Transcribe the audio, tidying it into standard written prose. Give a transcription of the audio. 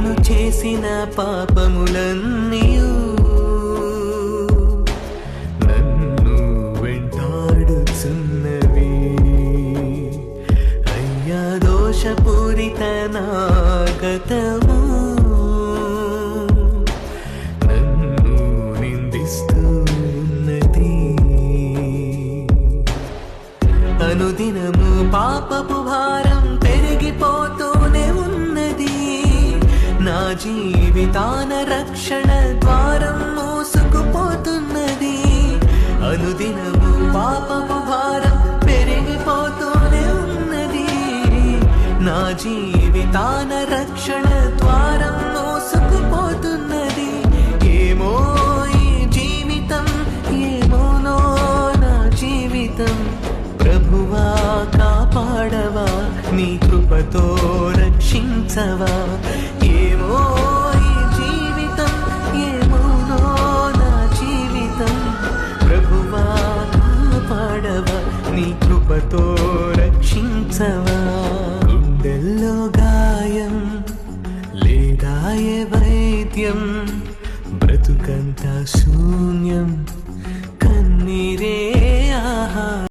నేను చేసిన పాపములన్నీయు నన్ను వెంటాడుచున్నవి. అయ్యా దోషపూరిత నా గతము నన్ను నిందిస్తున్నది. అనుదినము పాపపు భారం పెరిగిపోతూనే ఉన్నది. నా జీవితాన రక్షణ ద్వారం మూసుకుపోతున్నది. అనుదినము పాపపు భారం పెరిగిపోతూనే ఉన్నది. నా జీవితాన రక్షణ ద్వారం మూసుకుపోతున్నది. ఏమో ఈ జీవితం, ఏమోనో నా జీవితం. ప్రభువా కాపాడవా, నీ కృపతో రక్షించవా. ఏమో ఈ జీవితం, ఏమోనో నా జీవితం. ప్రభువా కాపాడవా, నీ కృపతో రక్షించవా. గుండెల్లో గాయం లేదా ఏ వైద్యం, బ్రతుకంతా శూన్యం.